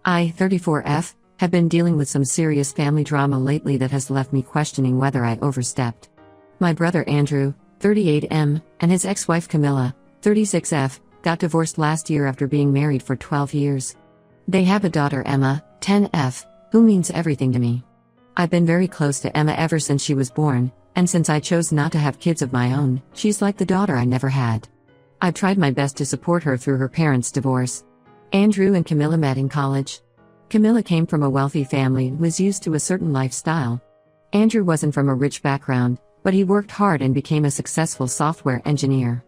I, 34F, have been dealing with some serious family drama lately that has left me questioning whether I overstepped. My brother Andrew, 38M, and his ex-wife Camilla, 36F, got divorced last year after being married for 12 years. They have a daughter Emma, 10F, who means everything to me. I've been very close to Emma ever since she was born, and since I chose not to have kids of my own, she's like the daughter I never had. I've tried my best to support her through her parents' divorce. Andrew and Camilla met in college. Camilla came from a wealthy family and was used to a certain lifestyle. Andrew wasn't from a rich background, but he worked hard and became a successful software engineer.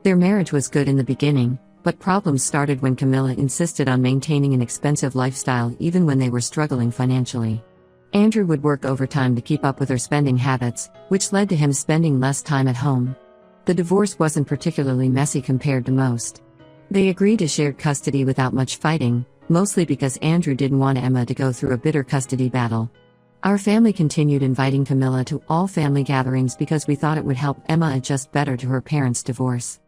Their marriage was good in the beginning, but problems started when Camilla insisted on maintaining an expensive lifestyle even when they were struggling financially. Andrew would work overtime to keep up with her spending habits, which led to him spending less time at home. The divorce wasn't particularly messy compared to most. They agreed to shared custody without much fighting, mostly because Andrew didn't want Emma to go through a bitter custody battle. Our family continued inviting Camilla to all family gatherings because we thought it would help Emma adjust better to her parents' divorce.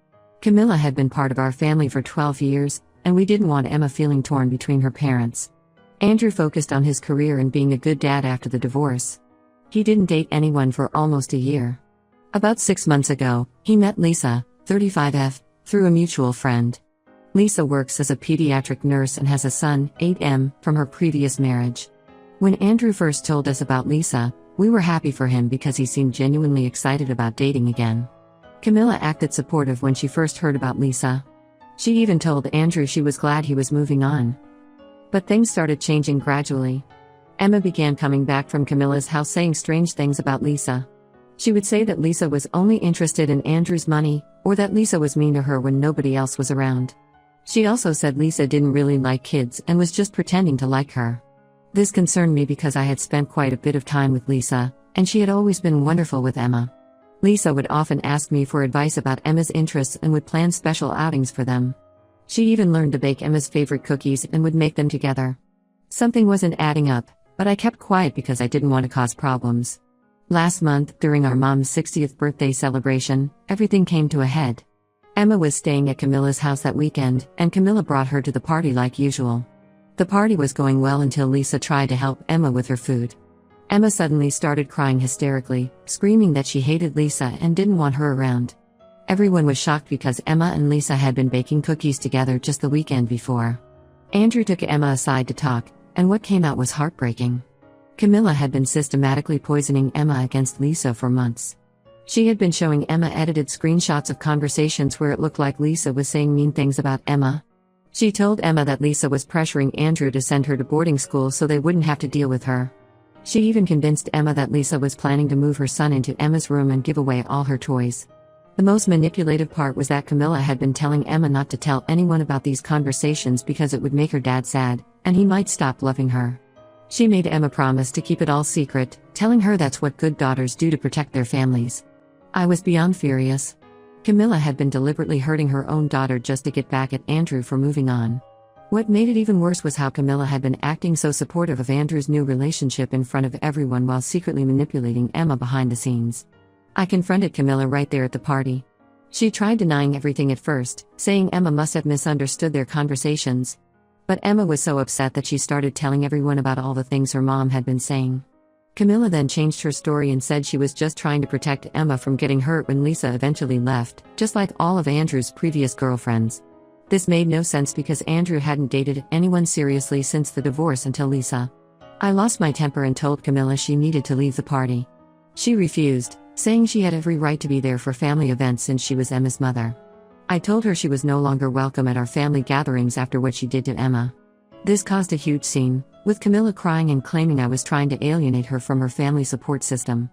Camilla had been part of our family for 12 years, and we didn't want Emma feeling torn between her parents. Andrew focused on his career and being a good dad after the divorce. He didn't date anyone for almost a year. About 6 months ago, he met Lisa, 35F, through a mutual friend. Lisa works as a pediatric nurse and has a son, 8M, from her previous marriage. When Andrew first told us about Lisa, we were happy for him because he seemed genuinely excited about dating again. Camilla acted supportive when she first heard about Lisa. She even told Andrew she was glad he was moving on. But things started changing gradually. Emma began coming back from Camilla's house saying strange things about Lisa. She would say that Lisa was only interested in Andrew's money, or that Lisa was mean to her when nobody else was around. She also said Lisa didn't really like kids and was just pretending to like her. This concerned me because I had spent quite a bit of time with Lisa, and she had always been wonderful with Emma. Lisa would often ask me for advice about Emma's interests and would plan special outings for them. She even learned to bake Emma's favorite cookies and would make them together. Something wasn't adding up, but I kept quiet because I didn't want to cause problems. Last month, during our mom's 60th birthday celebration, everything came to a head. Emma was staying at Camilla's house that weekend, and Camilla brought her to the party like usual. The party was going well until Lisa tried to help Emma with her food. Emma suddenly started crying hysterically, screaming that she hated Lisa and didn't want her around. Everyone was shocked because Emma and Lisa had been baking cookies together just the weekend before. Andrew took Emma aside to talk, and what came out was heartbreaking. Camilla had been systematically poisoning Emma against Lisa for months. She had been showing Emma edited screenshots of conversations where it looked like Lisa was saying mean things about Emma. She told Emma that Lisa was pressuring Andrew to send her to boarding school so they wouldn't have to deal with her. She even convinced Emma that Lisa was planning to move her son into Emma's room and give away all her toys. The most manipulative part was that Camilla had been telling Emma not to tell anyone about these conversations because it would make her dad sad, and he might stop loving her. She made Emma promise to keep it all secret, telling her that's what good daughters do to protect their families. I was beyond furious. Camilla had been deliberately hurting her own daughter just to get back at Andrew for moving on. What made it even worse was how Camilla had been acting so supportive of Andrew's new relationship in front of everyone while secretly manipulating Emma behind the scenes. I confronted Camilla right there at the party. She tried denying everything at first, saying Emma must have misunderstood their conversations. But Emma was so upset that she started telling everyone about all the things her mom had been saying. Camilla then changed her story and said she was just trying to protect Emma from getting hurt when Lisa eventually left, just like all of Andrew's previous girlfriends. This made no sense because Andrew hadn't dated anyone seriously since the divorce until Lisa. I lost my temper and told Camilla she needed to leave the party. She refused, saying she had every right to be there for family events since she was Emma's mother. I told her she was no longer welcome at our family gatherings after what she did to Emma. This caused a huge scene, with Camilla crying and claiming I was trying to alienate her from her family support system.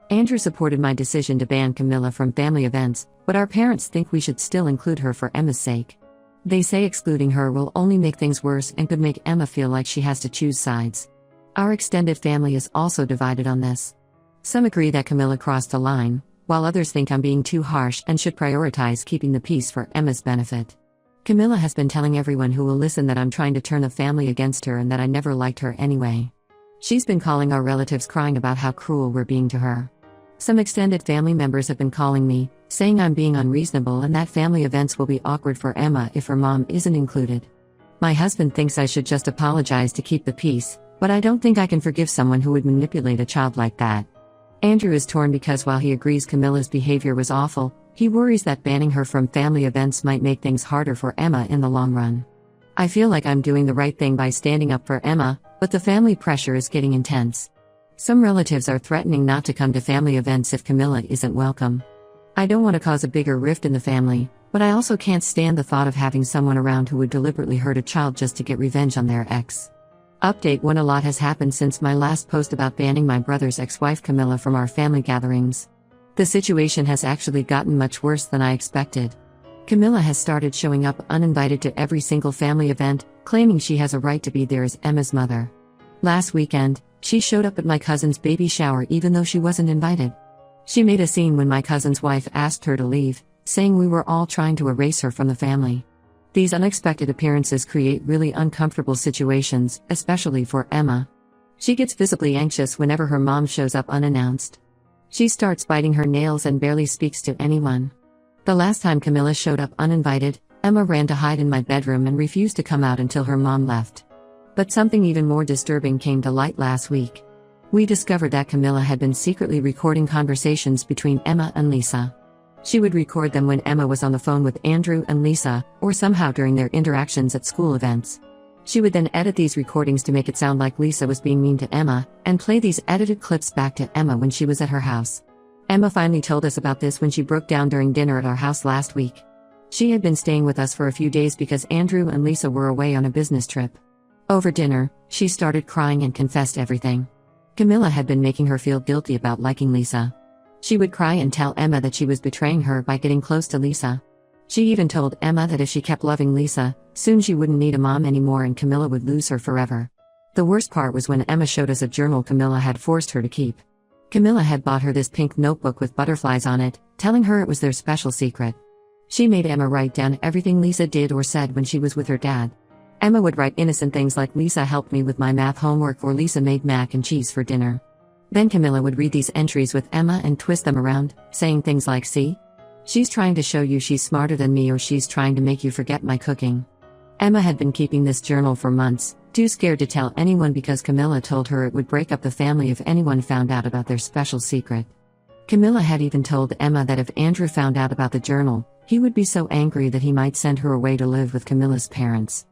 Andrew supported my decision to ban Camilla from family events, but our parents think we should still include her for Emma's sake. They say excluding her will only make things worse and could make Emma feel like she has to choose sides. Our extended family is also divided on this. Some agree that Camilla crossed a line, while others think I'm being too harsh and should prioritize keeping the peace for Emma's benefit. Camilla has been telling everyone who will listen that I'm trying to turn the family against her and that I never liked her anyway. She's been calling our relatives crying about how cruel we're being to her. Some extended family members have been calling me, saying I'm being unreasonable and that family events will be awkward for Emma if her mom isn't included. My husband thinks I should just apologize to keep the peace, but I don't think I can forgive someone who would manipulate a child like that. Andrew is torn because while he agrees Camilla's behavior was awful, he worries that banning her from family events might make things harder for Emma in the long run. I feel like I'm doing the right thing by standing up for Emma, but the family pressure is getting intense. Some relatives are threatening not to come to family events if Camilla isn't welcome. I don't want to cause a bigger rift in the family, but I also can't stand the thought of having someone around who would deliberately hurt a child just to get revenge on their ex. Update 1: A lot has happened since my last post about banning my brother's ex-wife Camilla from our family gatherings. The situation has actually gotten much worse than I expected. Camilla has started showing up uninvited to every single family event, claiming she has a right to be there as Emma's mother. Last weekend, she showed up at my cousin's baby shower even though she wasn't invited. She made a scene when my cousin's wife asked her to leave, saying we were all trying to erase her from the family. These unexpected appearances create really uncomfortable situations, especially for Emma. She gets visibly anxious whenever her mom shows up unannounced. She starts biting her nails and barely speaks to anyone. The last time Camilla showed up uninvited, Emma ran to hide in my bedroom and refused to come out until her mom left. But something even more disturbing came to light last week. We discovered that Camilla had been secretly recording conversations between Emma and Lisa. She would record them when Emma was on the phone with Andrew and Lisa, or somehow during their interactions at school events. She would then edit these recordings to make it sound like Lisa was being mean to Emma, and play these edited clips back to Emma when she was at her house. Emma finally told us about this when she broke down during dinner at our house last week. She had been staying with us for a few days because Andrew and Lisa were away on a business trip. Over dinner, she started crying and confessed everything. Camilla had been making her feel guilty about liking Lisa. She would cry and tell Emma that she was betraying her by getting close to Lisa. She even told Emma that if she kept loving Lisa, soon she wouldn't need a mom anymore and Camilla would lose her forever. The worst part was when Emma showed us a journal Camilla had forced her to keep. Camilla had bought her this pink notebook with butterflies on it, telling her it was their special secret. She made Emma write down everything Lisa did or said when she was with her dad. Emma would write innocent things like Lisa helped me with my math homework or Lisa made mac and cheese for dinner. Then Camilla would read these entries with Emma and twist them around, saying things like, "See? She's trying to show you she's smarter than me or she's trying to make you forget my cooking." Emma had been keeping this journal for months, too scared to tell anyone because Camilla told her it would break up the family if anyone found out about their special secret. Camilla had even told Emma that if Andrew found out about the journal, he would be so angry that he might send her away to live with Camilla's parents.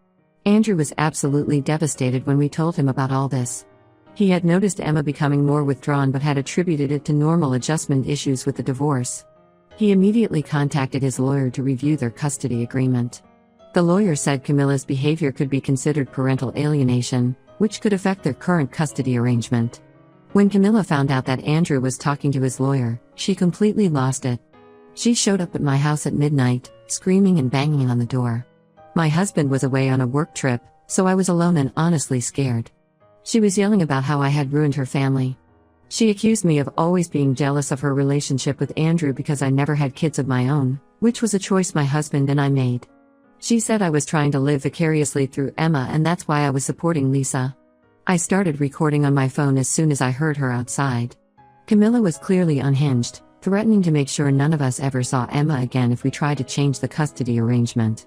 Andrew was absolutely devastated when we told him about all this. He had noticed Emma becoming more withdrawn but had attributed it to normal adjustment issues with the divorce. He immediately contacted his lawyer to review their custody agreement. The lawyer said Camilla's behavior could be considered parental alienation, which could affect their current custody arrangement. When Camilla found out that Andrew was talking to his lawyer, she completely lost it. She showed up at my house at midnight, screaming and banging on the door. My husband was away on a work trip, so I was alone and honestly scared. She was yelling about how I had ruined her family. She accused me of always being jealous of her relationship with Andrew because I never had kids of my own, which was a choice my husband and I made. She said I was trying to live vicariously through Emma and that's why I was supporting Lisa. I started recording on my phone as soon as I heard her outside. Camilla was clearly unhinged, threatening to make sure none of us ever saw Emma again if we tried to change the custody arrangement.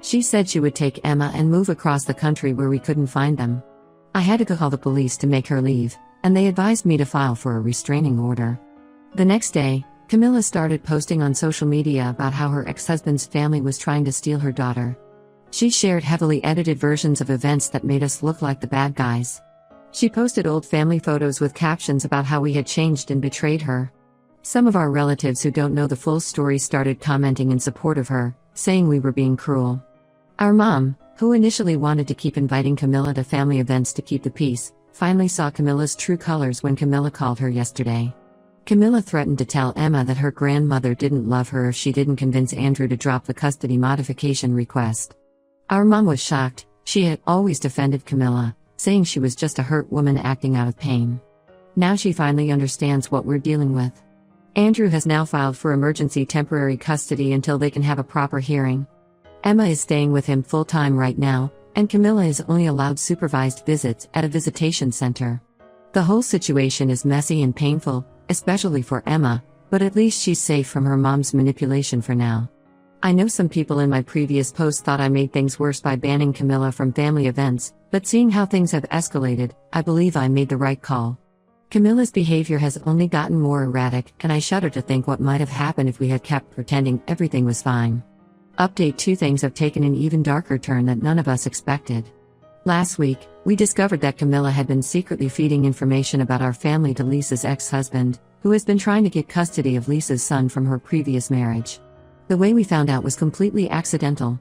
She said she would take Emma and move across the country where we couldn't find them. I had to call the police to make her leave, and they advised me to file for a restraining order. The next day, Camilla started posting on social media about how her ex-husband's family was trying to steal her daughter. She shared heavily edited versions of events that made us look like the bad guys. She posted old family photos with captions about how we had changed and betrayed her. Some of our relatives who don't know the full story started commenting in support of her, saying we were being cruel. Our mom, who initially wanted to keep inviting Camilla to family events to keep the peace, finally saw Camilla's true colors when Camilla called her yesterday. Camilla threatened to tell Emma that her grandmother didn't love her if she didn't convince Andrew to drop the custody modification request. Our mom was shocked. She had always defended Camilla, saying she was just a hurt woman acting out of pain. Now she finally understands what we're dealing with. Andrew has now filed for emergency temporary custody until they can have a proper hearing. Emma is staying with him full-time right now, and Camilla is only allowed supervised visits at a visitation center. The whole situation is messy and painful, especially for Emma, but at least she's safe from her mom's manipulation for now. I know some people in my previous post thought I made things worse by banning Camilla from family events, but seeing how things have escalated, I believe I made the right call. Camilla's behavior has only gotten more erratic, and I shudder to think what might have happened if we had kept pretending everything was fine. Update: 2 things have taken an even darker turn that none of us expected. Last week, we discovered that Camilla had been secretly feeding information about our family to Lisa's ex-husband, who has been trying to get custody of Lisa's son from her previous marriage. The way we found out was completely accidental.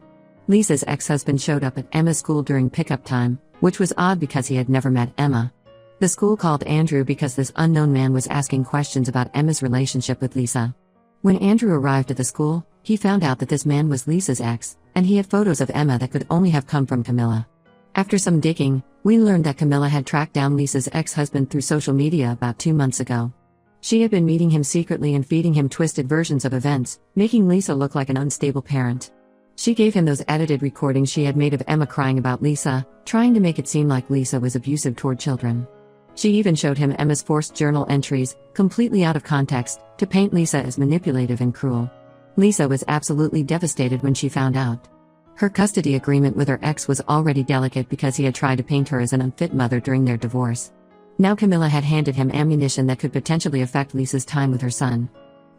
Lisa's ex-husband showed up at Emma's school during pickup time, which was odd because he had never met Emma. The school called Andrew because this unknown man was asking questions about Emma's relationship with Lisa. When Andrew arrived at the school, he found out that this man was Lisa's ex, and he had photos of Emma that could only have come from Camilla. After some digging, we learned that Camilla had tracked down Lisa's ex-husband through social media about 2 months ago. She had been meeting him secretly and feeding him twisted versions of events, making Lisa look like an unstable parent. She gave him those edited recordings she had made of Emma crying about Lisa, trying to make it seem like Lisa was abusive toward children. She even showed him Emma's forced journal entries, completely out of context, to paint Lisa as manipulative and cruel. Lisa was absolutely devastated when she found out. Her custody agreement with her ex was already delicate because he had tried to paint her as an unfit mother during their divorce. Now Camilla had handed him ammunition that could potentially affect Lisa's time with her son.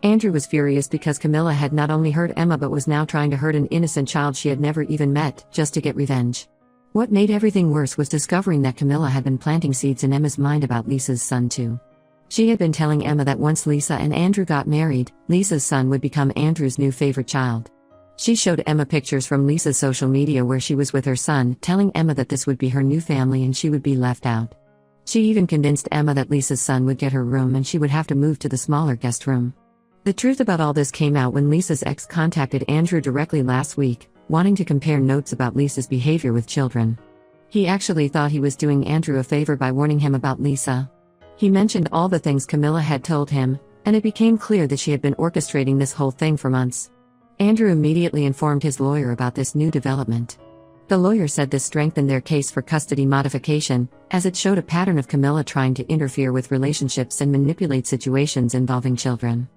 Andrew was furious because Camilla had not only hurt Emma but was now trying to hurt an innocent child she had never even met, just to get revenge. What made everything worse was discovering that Camilla had been planting seeds in Emma's mind about Lisa's son too. She had been telling Emma that once Lisa and Andrew got married, Lisa's son would become Andrew's new favorite child. She showed Emma pictures from Lisa's social media where she was with her son, telling Emma that this would be her new family and she would be left out. She even convinced Emma that Lisa's son would get her room and she would have to move to the smaller guest room. The truth about all this came out when Lisa's ex contacted Andrew directly last week, wanting to compare notes about Lisa's behavior with children. He actually thought he was doing Andrew a favor by warning him about Lisa. He mentioned all the things Camilla had told him, and it became clear that she had been orchestrating this whole thing for months. Andrew immediately informed his lawyer about this new development. The lawyer said this strengthened their case for custody modification, as it showed a pattern of Camilla trying to interfere with relationships and manipulate situations involving children.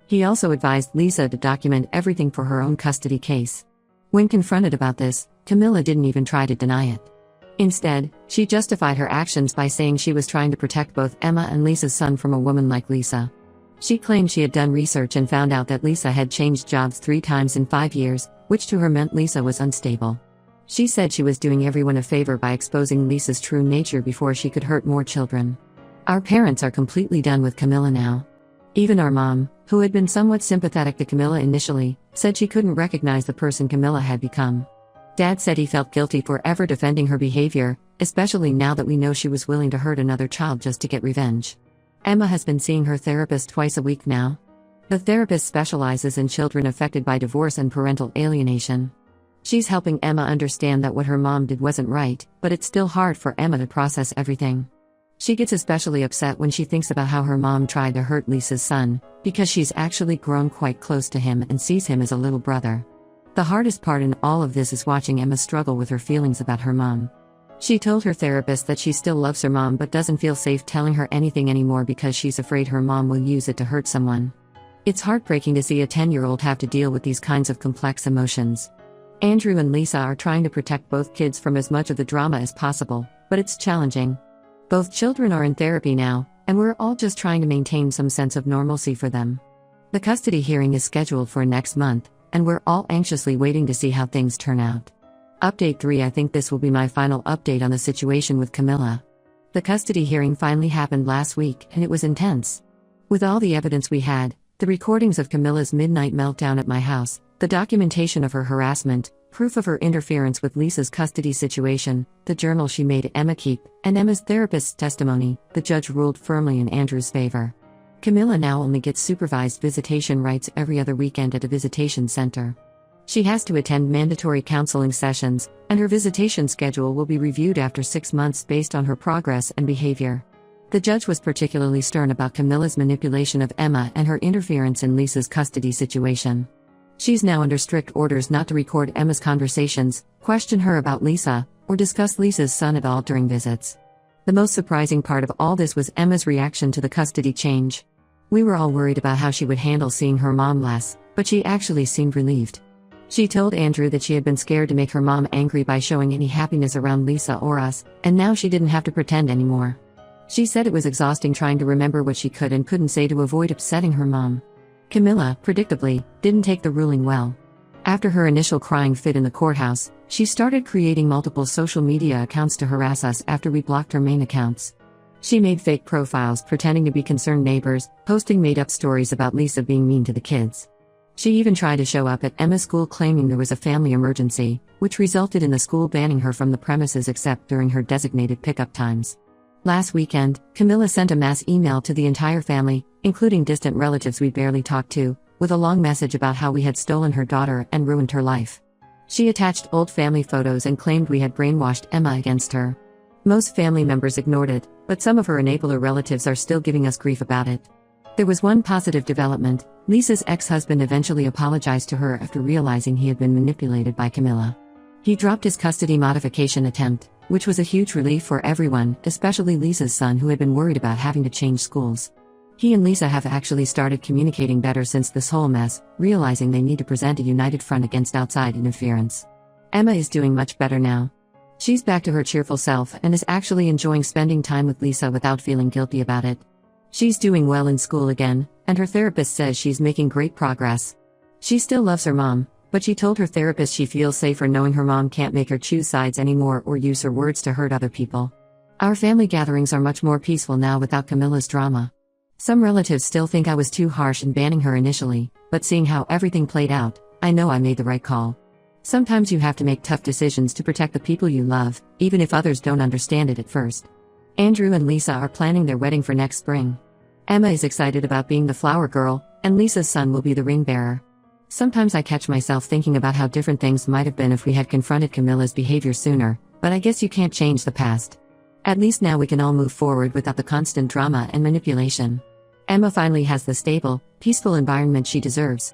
He also advised Lisa to document everything for her own custody case. When confronted about this, Camilla didn't even try to deny it. Instead, she justified her actions by saying she was trying to protect both Emma and Lisa's son from a woman like Lisa. She claimed she had done research and found out that Lisa had changed jobs 3 times in 5 years, which to her meant Lisa was unstable. She said she was doing everyone a favor by exposing Lisa's true nature before she could hurt more children. Our parents are completely done with Camilla now. Even our mom, who had been somewhat sympathetic to Camilla initially, said she couldn't recognize the person Camilla had become. Dad said he felt guilty for ever defending her behavior, especially now that we know she was willing to hurt another child just to get revenge. Emma has been seeing her therapist twice a week now. The therapist specializes in children affected by divorce and parental alienation. She's helping Emma understand that what her mom did wasn't right, but it's still hard for Emma to process everything. She gets especially upset when she thinks about how her mom tried to hurt Lisa's son, because she's actually grown quite close to him and sees him as a little brother. The hardest part in all of this is watching Emma struggle with her feelings about her mom. She told her therapist that she still loves her mom but doesn't feel safe telling her anything anymore because she's afraid her mom will use it to hurt someone. It's heartbreaking to see a 10-year-old have to deal with these kinds of complex emotions. Andrew and Lisa are trying to protect both kids from as much of the drama as possible, but it's challenging. Both children are in therapy now, and we're all just trying to maintain some sense of normalcy for them. The custody hearing is scheduled for next month, and we're all anxiously waiting to see how things turn out. Update 3: I think this will be my final update on the situation with Camilla. The custody hearing finally happened last week, and it was intense. With all the evidence we had, the recordings of Camilla's midnight meltdown at my house, the documentation of her harassment, proof of her interference with Lisa's custody situation, the journal she made Emma keep, and Emma's therapist's testimony, the judge ruled firmly in Andrew's favor. Camilla now only gets supervised visitation rights every other weekend at a visitation center. She has to attend mandatory counseling sessions, and her visitation schedule will be reviewed after 6 months based on her progress and behavior. The judge was particularly stern about Camilla's manipulation of Emma and her interference in Lisa's custody situation. She's now under strict orders not to record Emma's conversations, question her about Lisa, or discuss Lisa's son at all during visits. The most surprising part of all this was Emma's reaction to the custody change. We were all worried about how she would handle seeing her mom less, but she actually seemed relieved. She told Andrew that she had been scared to make her mom angry by showing any happiness around Lisa or us, and now she didn't have to pretend anymore. She said it was exhausting trying to remember what she could and couldn't say to avoid upsetting her mom. Camilla, predictably, didn't take the ruling well. After her initial crying fit in the courthouse, she started creating multiple social media accounts to harass us after we blocked her main accounts. She made fake profiles pretending to be concerned neighbors, posting made-up stories about Lisa being mean to the kids. She even tried to show up at Emma's school claiming there was a family emergency, which resulted in the school banning her from the premises except during her designated pickup times. Last weekend, Camilla sent a mass email to the entire family, including distant relatives we barely talked to, with a long message about how we had stolen her daughter and ruined her life. She attached old family photos and claimed we had brainwashed Emma against her. Most family members ignored it, but some of her enabler relatives are still giving us grief about it. There was one positive development. Lisa's ex-husband eventually apologized to her after realizing he had been manipulated by Camilla. He dropped his custody modification attempt, which was a huge relief for everyone, especially Lisa's son who had been worried about having to change schools. He and Lisa have actually started communicating better since this whole mess, realizing they need to present a united front against outside interference. Emma is doing much better now. She's back to her cheerful self and is actually enjoying spending time with Lisa without feeling guilty about it. She's doing well in school again, and her therapist says she's making great progress. She still loves her mom, but she told her therapist she feels safer knowing her mom can't make her choose sides anymore or use her words to hurt other people. Our family gatherings are much more peaceful now without Camilla's drama. Some relatives still think I was too harsh in banning her initially, but seeing how everything played out, I know I made the right call. Sometimes you have to make tough decisions to protect the people you love, even if others don't understand it at first. Andrew and Lisa are planning their wedding for next spring. Emma is excited about being the flower girl, and Lisa's son will be the ring bearer. Sometimes I catch myself thinking about how different things might have been if we had confronted Camilla's behavior sooner, but I guess you can't change the past. At least now we can all move forward without the constant drama and manipulation. Emma finally has the stable, peaceful environment she deserves.